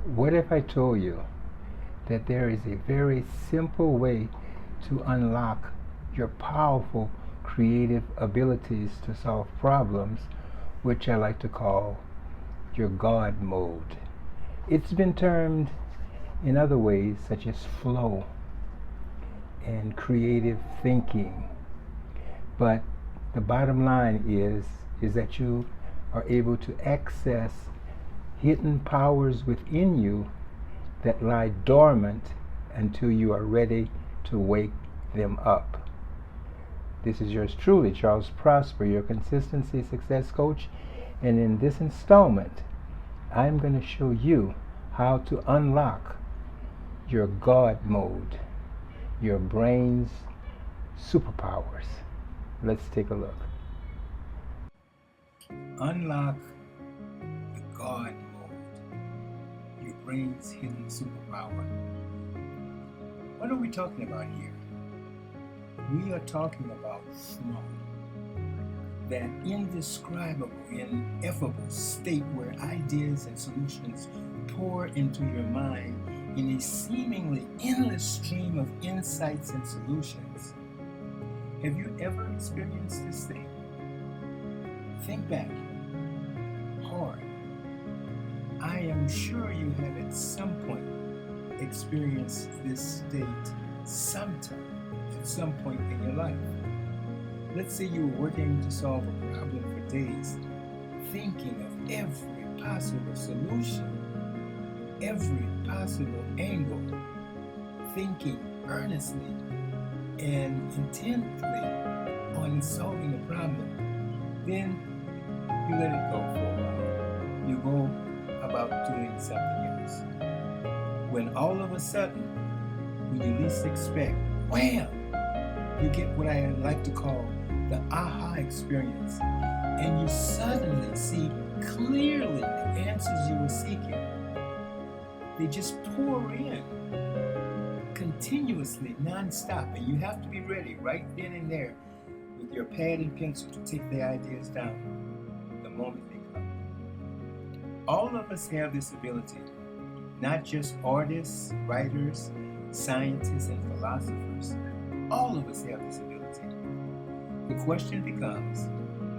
What if I told you that there is a very simple way to unlock your powerful creative abilities to solve problems, which I like to call your God mode? It's been termed in other ways, such as flow and creative thinking. But the bottom line is that you are able to access hidden powers within you that lie dormant until you are ready to wake them up. This is yours truly, Charles Prosper, your consistency success coach, and in this installment, I'm going to show you how to unlock your God mode, your brain's superpowers. Let's take a look. Unlock the God mode, your brain's hidden superpower. What are we talking about here? We are talking about flow, that indescribable, ineffable state where ideas and solutions pour into your mind in a seemingly endless stream of insights and solutions. Have you ever experienced this thing? Think back hard. I am sure you have at some point experienced this state sometime, at some point in your life. Let's say you were working to solve a problem for days, thinking of every possible solution, every possible angle, thinking earnestly and intently on solving the problem. Then you let it go for a while. You go about doing something else. When all of a sudden, when you least expect, wham! You get what I like to call the aha experience. And you suddenly see clearly the answers you were seeking. They just pour in continuously, non-stop. And you have to be ready right then and there with your pad and pencil to take the ideas down the moment they come. All of us have this ability, not just artists, writers, scientists, and philosophers. All of us have this ability. The question becomes,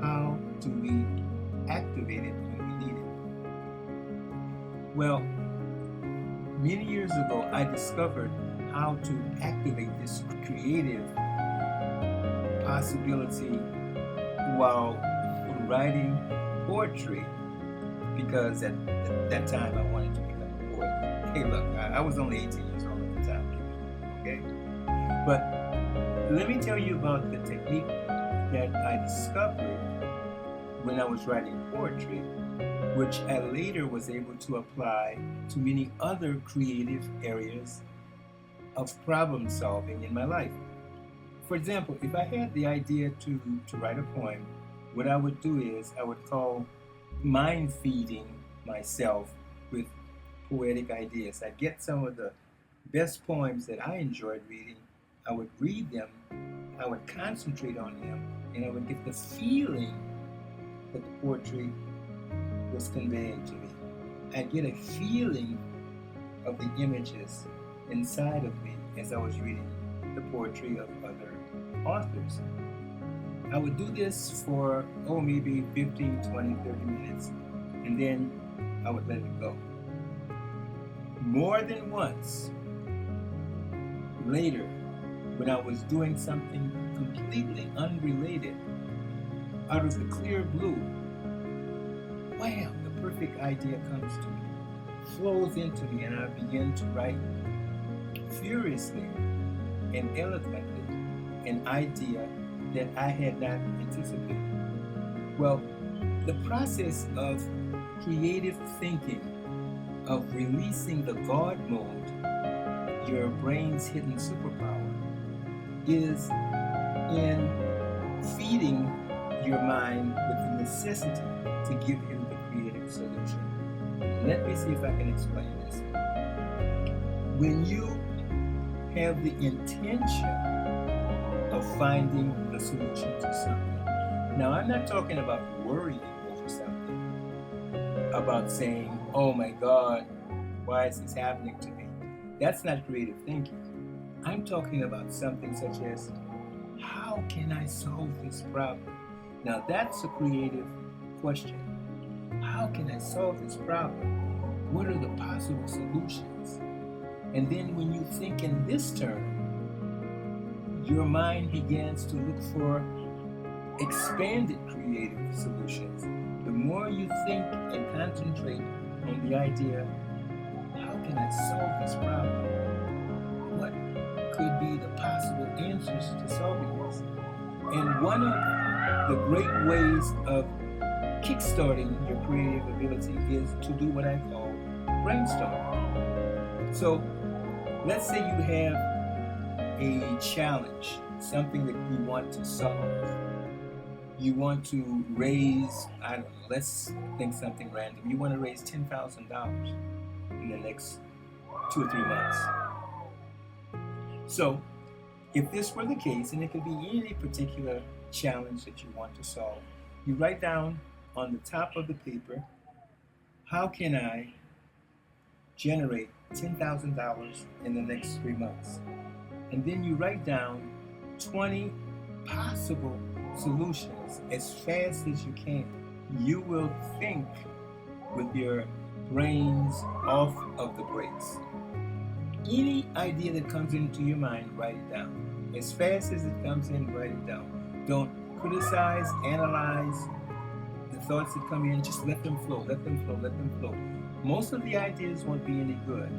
how do we activate it when we need it? Well, many years ago, I discovered how to activate this creative possibility while writing poetry, because at that time I wanted to become a poet. Hey, look, I was only 18 years old at the time, okay? But let me tell you about the technique that I discovered when I was writing poetry, which I later was able to apply to many other creative areas of problem solving in my life. For example, if I had the idea to write a poem, what I would do is I would call mind feeding myself with poetic ideas. I'd get some of the best poems that I enjoyed reading, I would read them, I would concentrate on them, and I would get the feeling that the poetry was conveying to me. I'd get a feeling of the images inside of me as I was reading the poetry of other authors. I would do this for, maybe 15, 20, 30 minutes, and then I would let it go. More than once, later, when I was doing something completely unrelated, out of the clear blue, wham, the perfect idea comes to me, flows into me, and I begin to write furiously and eloquently an idea that I had not anticipated. Well, the process of creative thinking, of releasing the God mode, your brain's hidden superpower, is in feeding your mind with the necessity to give you the creative solution. Let me see if I can explain this. When you have the intention of finding the solution to something. Now, I'm not talking about worrying over something, about saying, oh my God, why why is this happening to me? That's not creative thinking. I'm talking about something such as, how can I solve this problem? Now that's a creative question. How can I solve this problem? What are the possible solutions? And then when you think in this term, your mind begins to look for expanded creative solutions. The more you think and concentrate on the idea, how can I solve this problem? What could be the possible answers to solving this? And one of the great ways of kickstarting your creative ability is to do what I call brainstorming. So let's say you have a challenge, something that you want to solve. You want to raise, I don't know, let's think something random. You want to raise $10,000 in the next 2 or 3 months. So if this were the case, and it could be any particular challenge that you want to solve, you write down on the top of the paper, how can I generate $10,000 in the next 3 months? And then you write down 20 possible solutions as fast as you can. You will think with your brains off of the brakes. Any idea that comes into your mind, write it down. As fast as it comes in, write it down. Don't criticize, analyze the thoughts that come in. Just let them flow, let them flow, let them flow. Most of the ideas won't be any good,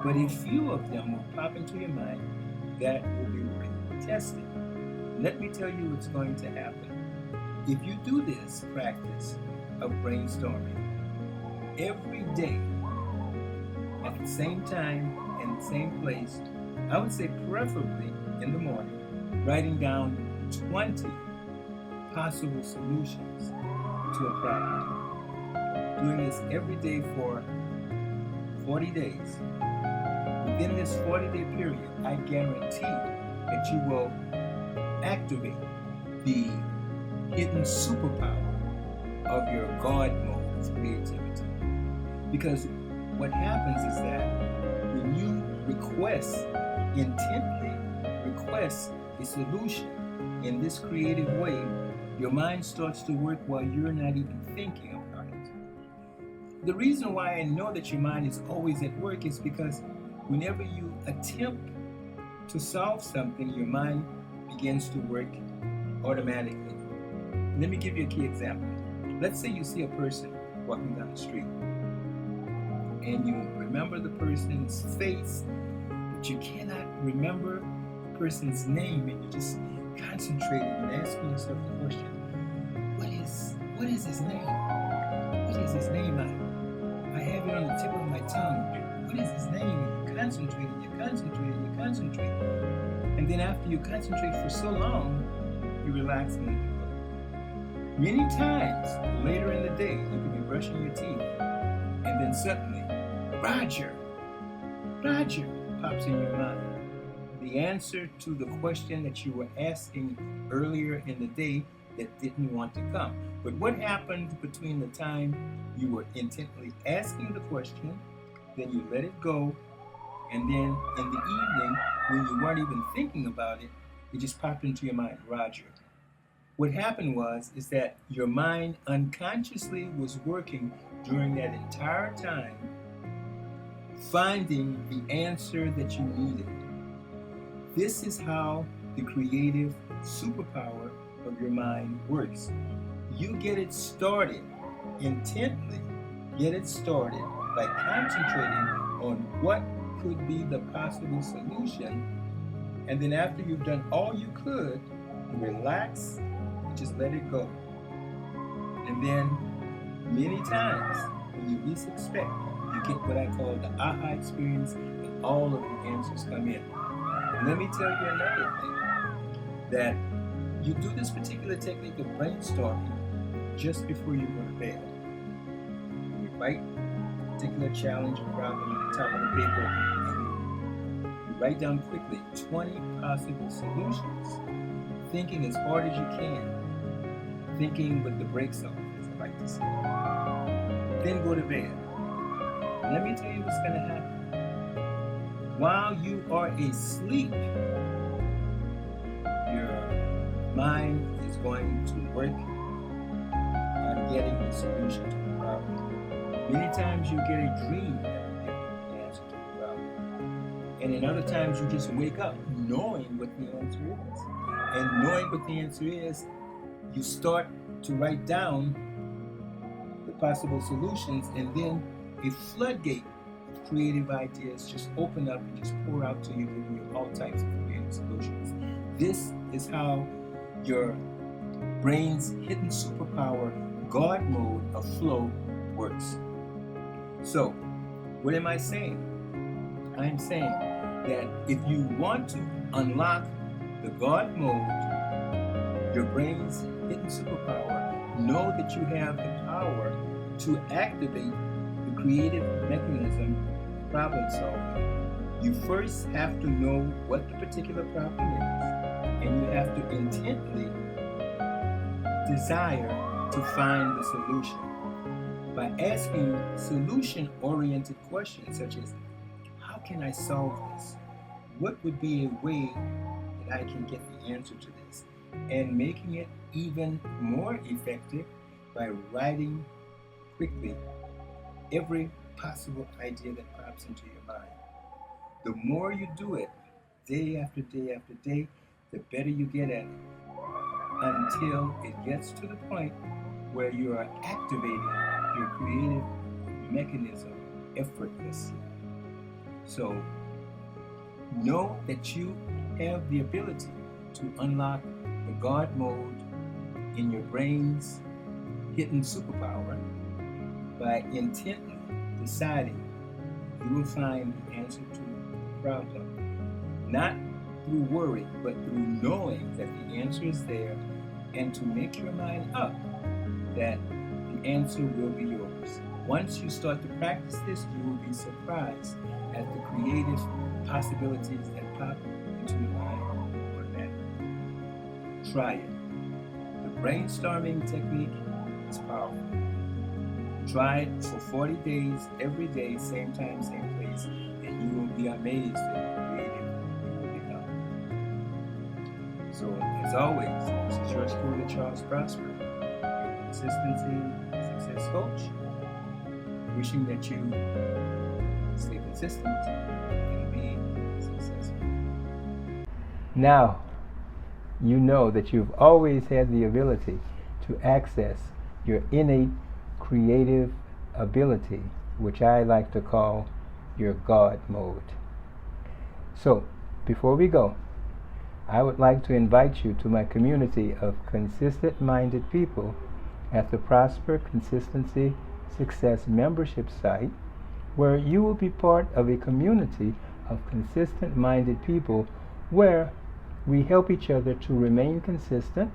but a few of them will pop into your mind that will be worth testing. Let me tell you what's going to happen. If you do this practice of brainstorming every day at the same time and the same place, I would say preferably in the morning, writing down 20 possible solutions to a problem. Doing this every day for 40 days. Within this 40-day period, I guarantee that you will activate the hidden superpower of your God mode of creativity. Because what happens is that when you intently request a solution in this creative way, your mind starts to work while you're not even thinking about it. The reason why I know that your mind is always at work is because whenever you attempt to solve something, your mind begins to work automatically. Let me give you a key example. Let's say you see a person walking down the street and you remember the person's face, but you cannot remember the person's name, and you're just concentrating and asking yourself the question, what is his name? What is his name? I have it on the tip of my tongue. What is his name? And you're concentrating, you're concentrating. And then after you concentrate for so long, you relax and let it go. Many times later in the day, you could be brushing your teeth, and then suddenly, Roger pops in your mind. The answer to the question that you were asking earlier in the day that didn't want to come. But what happened between the time you were intently asking the question, then you let it go, and then in the evening, when you weren't even thinking about it, it just popped into your mind, Roger. What happened is that your mind unconsciously was working during that entire time, finding the answer that you needed. This is how the creative superpower of your mind works. You get it started, intently get it started by concentrating on what could be the possible solution, and then after you've done all you could, you relax and just let it go. And then many times when you least expect, you get what I call the aha experience, and all of the answers come in. And let me tell you another thing, that you do this particular technique of brainstorming just before you go to bed. You write a particular challenge or problem at the top of the paper, and you write down quickly 20 possible solutions, thinking as hard as you can, thinking with the brakes off, as I like to say. Then go to bed. And let me tell you what's going to happen. while you are asleep, your mind is going to work on getting the solution to the problem. Many times you get a dream that will give you the answer to the problem. And in other times you just wake up knowing what the answer is. And knowing what the answer is, you start to write down the possible solutions, and then a floodgate of creative ideas just open up and just pour out to you, giving you all types of creative solutions. This is how your brain's hidden superpower, God mode of flow, works. So, what am I saying? I'm saying that if you want to unlock the God mode, your brain's hidden superpower, know that you have the power to activate the creative mechanism of problem solving. You first have to know what the particular problem is, and you have to intently desire to find the solution. By asking solution-oriented questions such as, how can I solve this? What would be a way that I can get the answer to this? And making it even more effective by writing quickly every possible idea that pops into your mind. The more you do it, day after day after day, the better you get at it, until it gets to the point where you are activating your creative mechanism effortlessly. So know that you have the ability to unlock the God mode in your brain's hidden superpower by intently deciding you will find the answer to the problem. Not through worry, but through knowing that the answer is there, and to make your mind up that the answer will be yours. Once you start to practice this, you will be surprised at the creative possibilities that pop into your mind automatically. Try it. The brainstorming technique is powerful. Try it for 40 days, every day, same time, same place, and you will be amazed at how creative you will become. So, as always, this is yours truly, Charles Prosper, your consistency success coach, wishing that you stay consistent and be successful. Now, you know that you've always had the ability to access your innate creative ability, which I like to call your God mode. So, before we go, I would like to invite you to my community of consistent-minded people at the Prosper Consistency Success membership site, where you will be part of a community of consistent-minded people where we help each other to remain consistent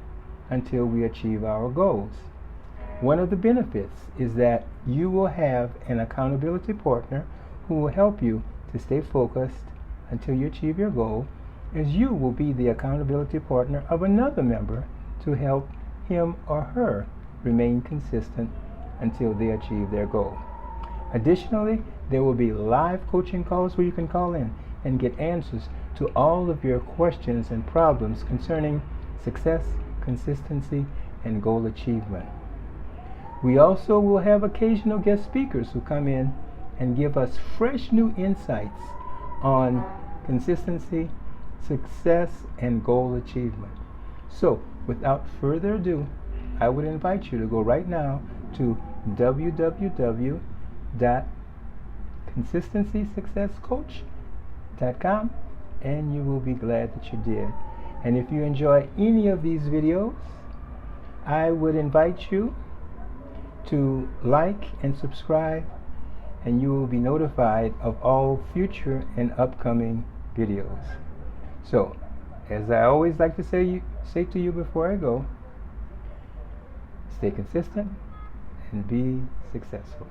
until we achieve our goals. One of the benefits is that you will have an accountability partner who will help you to stay focused until you achieve your goal, as you will be the accountability partner of another member to help him or her remain consistent until they achieve their goal. Additionally, there will be live coaching calls where you can call in and get answers to all of your questions and problems concerning success, consistency, and goal achievement. We also will have occasional guest speakers who come in and give us fresh new insights on consistency, success, and goal achievement. So, without further ado, I would invite you to go right now to www.consistencysuccesscoach.com, and you will be glad that you did. And if you enjoy any of these videos, I would invite you to like and subscribe, and you will be notified of all future and upcoming videos. So, as I always like to say to you before I go, stay consistent and be successful.